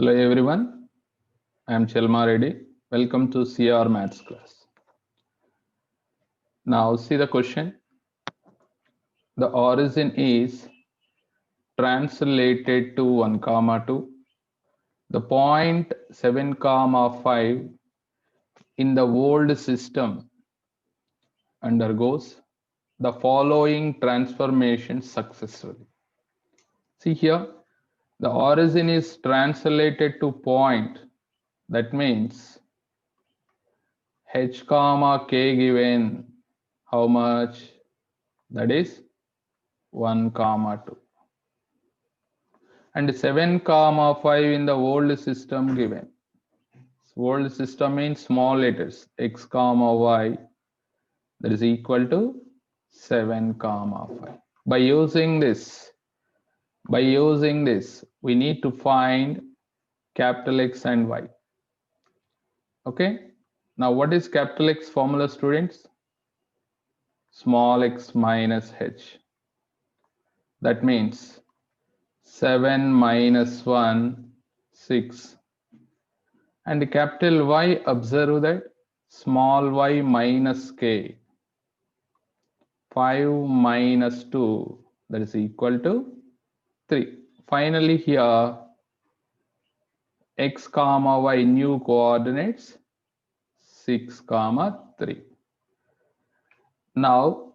Hello everyone, I am Chelma Reddy. Welcome to CR Maths class. Now see the question. The origin is translated to 1 comma 2. The point 7 comma 5 in the old system undergoes the following transformation successfully. See here, the origin is translated to point. That means h comma k given how much? That is 1 comma 2 and 7 comma 5 in the old system given. Old system means small letters x comma y, that is equal to 7 comma 5. By using this, we need to find capital X and Y. Okay, now what is capital X formula, students? Small x minus h. That means 7 minus 1, 6. And capital Y, observe that small y minus k. 5 minus 2, that is equal to 3. Finally here, x comma y new coordinates 6 comma 3. Now,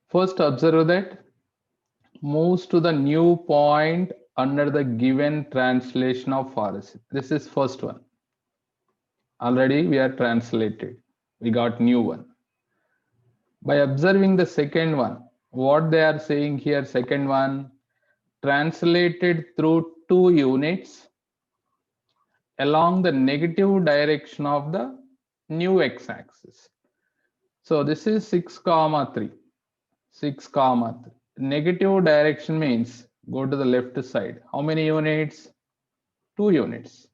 first observe that moves to the new point under the given translation of origin. This is first one. Already we are translated. We got new one. By observing the second one, what they are saying here, second one, translated through 2 units along the negative direction of the new x-axis. So this is 6 comma 3. 6 comma 3. Negative direction means go to the left side. How many units? 2 units.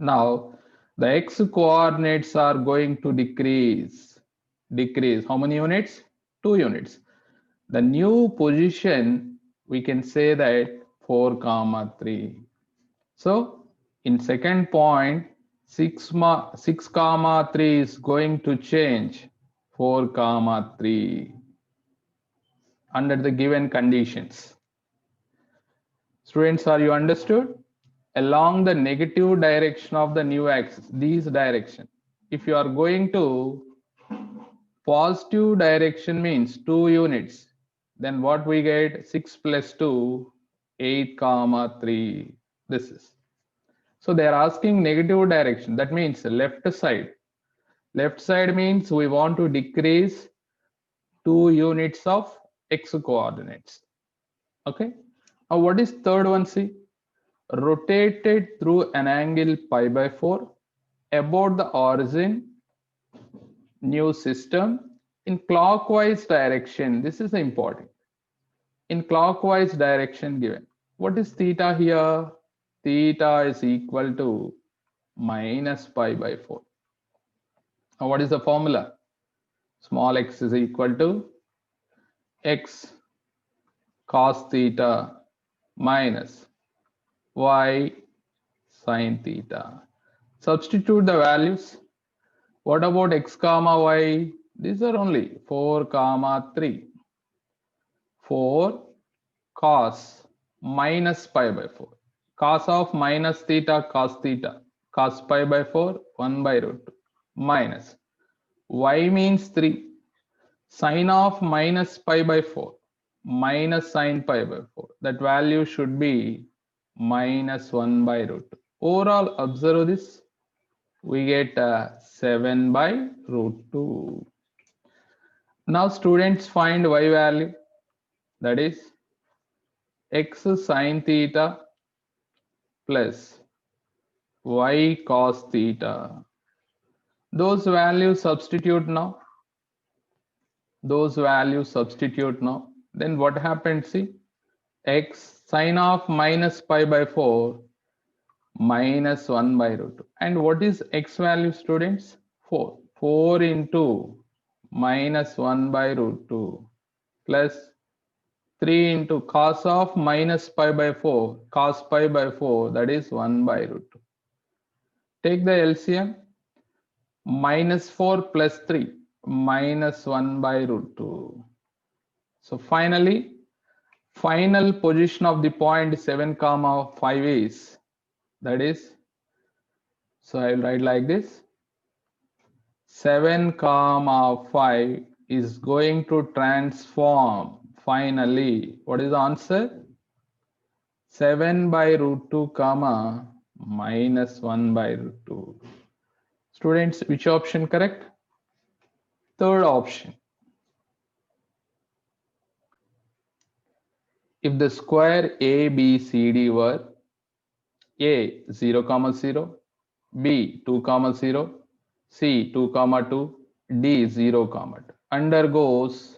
Now the x coordinates are going to decrease. How many units? 2 units. The new position, we can say that 4 comma 3. So in second point, 6 comma 3 is going to change 4 comma 3 under the given conditions. Students, are you understood? Along the negative direction of the new axis, these direction. If you are going to positive direction means 2 units, then what we get? 6 plus 2, 8 comma 3. This is. So they are asking negative direction. That means left side. Left side means we want to decrease 2 units of x coordinates. Okay. Now what is third one? See, rotated through an angle pi by 4 about the origin new system in clockwise direction. This is important. In clockwise direction given. What is theta here? Theta is equal to minus pi by 4. Now what is the formula? Small x is equal to x cos theta minus y sin theta. Substitute the values. What about x comma y? These are only 4 comma 3. 4 cos minus pi by 4. Cos of minus theta, cos theta. Cos pi by 4, 1 by root 2. Minus. Y means 3. Sin of minus pi by 4. Minus sin pi by 4. That value should be minus 1 by root 2. Overall, observe this. We get 7 by root 2. Now students find y value. That is x sin theta plus y cos theta. Those values substitute now. Then what happens? See, x sin of minus pi by 4 minus 1 by root 2. And what is x value, students? 4. 4 into minus 1 by root 2 plus 3 into cos of minus pi by 4, cos pi by 4, that is 1 by root 2. Take the LCM, minus 4 plus 3, minus 1 by root 2. So finally, final position of the point 7 comma 5 is, that is, so I will write like this, 7 comma 5 is going to transform finally. What is the answer? 7 by root 2 comma minus 1 by root 2. Students, which option correct? Third option. If the square ABCD were A 0 comma 0, B 2 comma 0, C 2 comma 2, D 0 comma 2, undergoes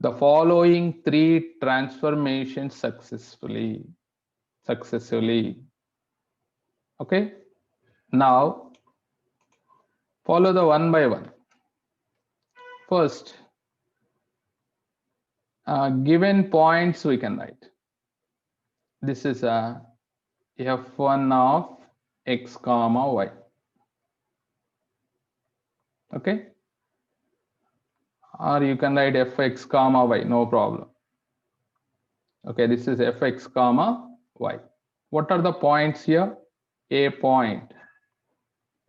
the following three transformations successively. Okay, now follow the one by one. First, given points we can write. This is a f1 of x comma y. Okay, or you can write fx comma y, no problem. Okay, this is fx comma y. What are the points here? A point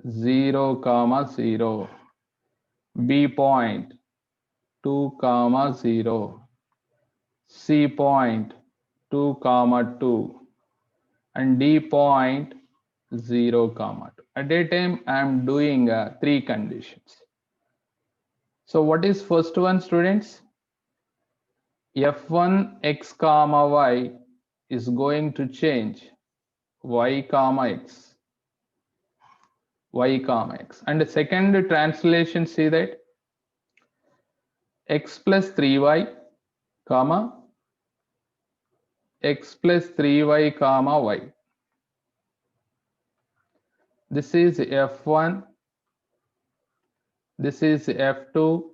0 comma 0, B point 2 comma 0, C point 2 comma 2, and D point 0 comma 2. At that time I am doing three conditions. So what is first one, students? f1 x comma y is going to change y comma x, and the second translation, see that x plus 3y comma x plus 3y comma y. This is f1, this is f2.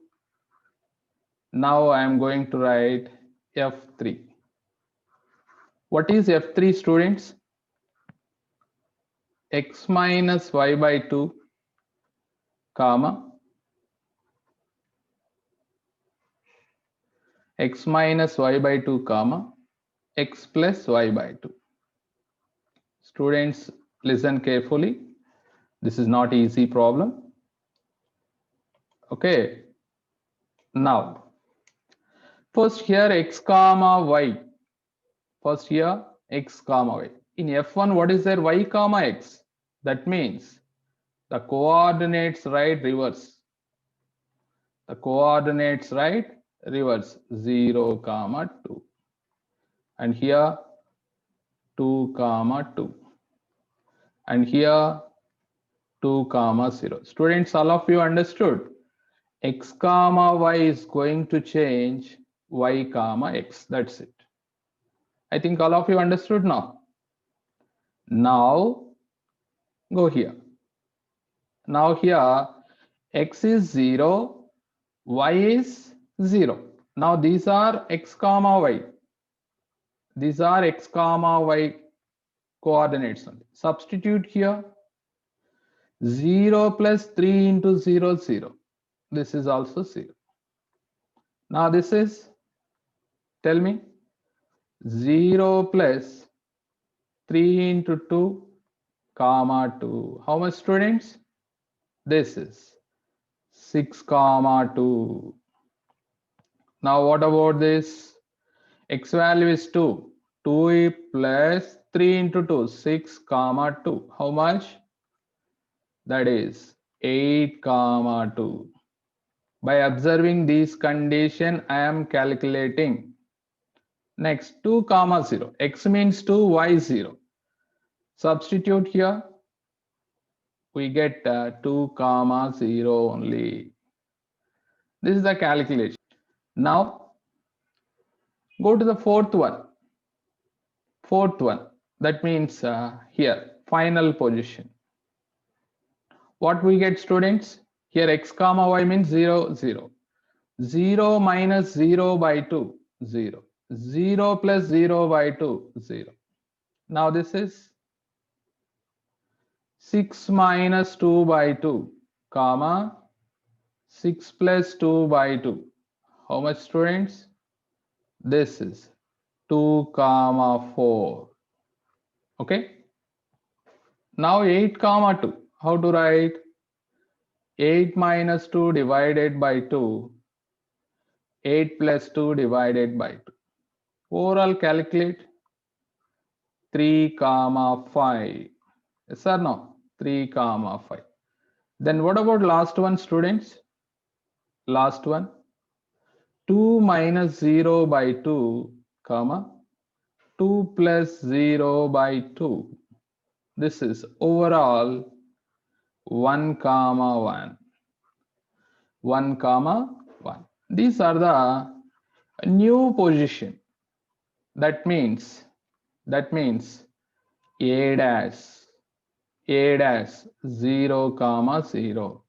Now I am going to write f3. What is f3, students? X minus y by 2 comma x minus y by 2 comma x plus y by 2. Students, listen carefully. This is not easy problem. Okay, now first here x comma y. First here x comma y. In f1, what is there? Y comma x. That means the coordinates right reverse. The coordinates right reverse, 0 comma 2, and here 2 comma 2, and here 2 comma 0. Students, all of you understood? X comma y is going to change y comma x. That's it. I think all of you understood now. Now go here. Now here x is 0, y is 0. Now these are x comma y. These are x comma y coordinates only. Substitute here 0 plus 3 into 0, 0. This is also 0. Now this is, tell me, 0 plus 3 into 2 comma 2. How much, students? This is 6 comma 2. Now what about this? X value is 2. 2 plus 3 into 2, 6 comma 2. How much? That is 8 comma 2. By observing these condition, I am calculating. Next, 2 comma 0. X means 2, y 0. Substitute here. We get 2 comma 0 only. This is the calculation. Now, go to the fourth one. Fourth one. That means here, final position. What we get, students? Here x comma y means 0, 0. 0 minus 0 by 2, 0. 0 plus 0 by 2, 0. Now this is 6 minus 2 by 2, comma 6 plus 2 by 2. How much, students? This is 2 comma 4. Okay. Now 8 comma 2. How to write? 8 minus 2 divided by 2. 8 plus 2 divided by 2. Overall calculate 3 comma 5. Yes or no? 3 comma 5. Then what about last one, students? Last one. 2 minus 0 by 2, comma 2 plus 0 by 2. This is overall 1 comma 1. 1 comma 1. These are the new position. That means A dash 0 comma 0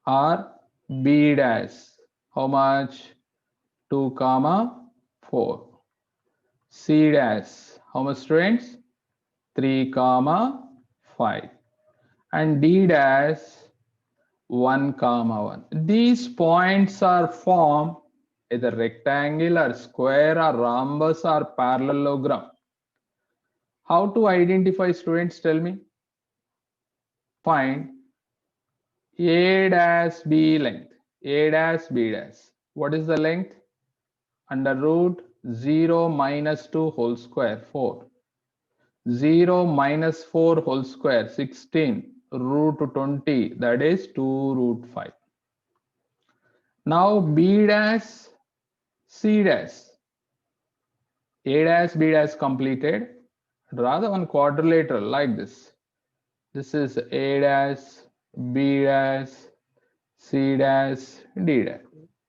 or B dash how much 2 comma 4, C dash how much, students? 3 comma 5, and D dash 1 comma 1. These points are formed either rectangle or square or rhombus or parallelogram. How to identify, students? Tell me. Find A dash B length. A dash B dash. What is the length? Under root 0 minus 2 whole square, 4. 0 minus 4 whole square, 16. Root 20, that is 2 root 5. Now B dash C dash. A dash B dash completed. Draw the one quadrilateral like this. This is A dash B dash C dash D dash.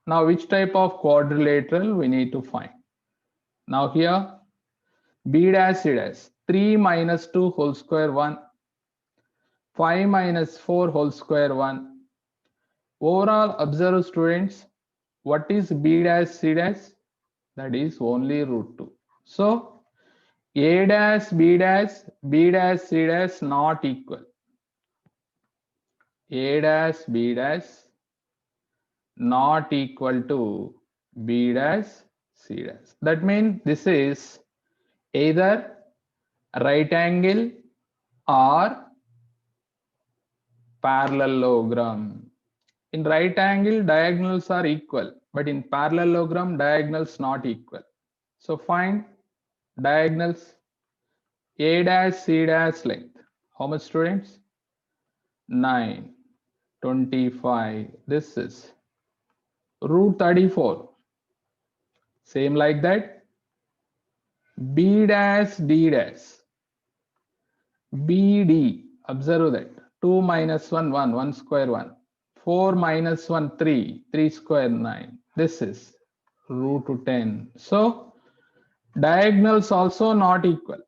Now which type of quadrilateral we need to find? Now here B dash C dash 3 minus 2 whole square 1, 5 minus 4 whole square 1. Overall observe, students, what is B dash C dash? That is only root 2. So A dash B dash C dash not equal. A dash B dash not equal to B dash C dash. That means this is either right angle or parallelogram. In right angle, diagonals are equal, but in parallelogram, diagonals not equal. So find diagonals. A dash C dash length. How much, students? 9, 25. This is root 34. Same like that. B dash D dash. BD. Observe that. 2 minus 1, 1, 1 square 1. 4 minus 1, 3, 3 square 9. This is root 10. So diagonals also not equal.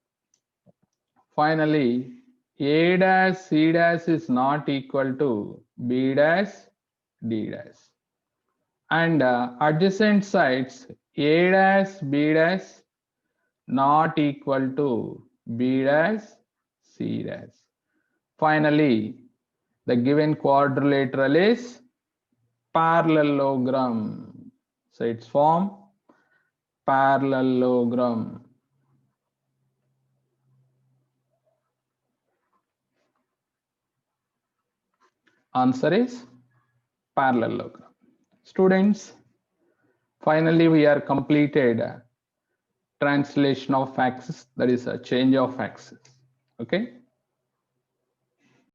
Finally, A dash C dash is not equal to B dash D dash. And adjacent sides A dash B dash not equal to B dash C dash. Finally, the given quadrilateral is parallelogram. So its form parallelogram. Answer is parallelogram. Students, finally we are completed translation of axis, that is a change of axis. Okay.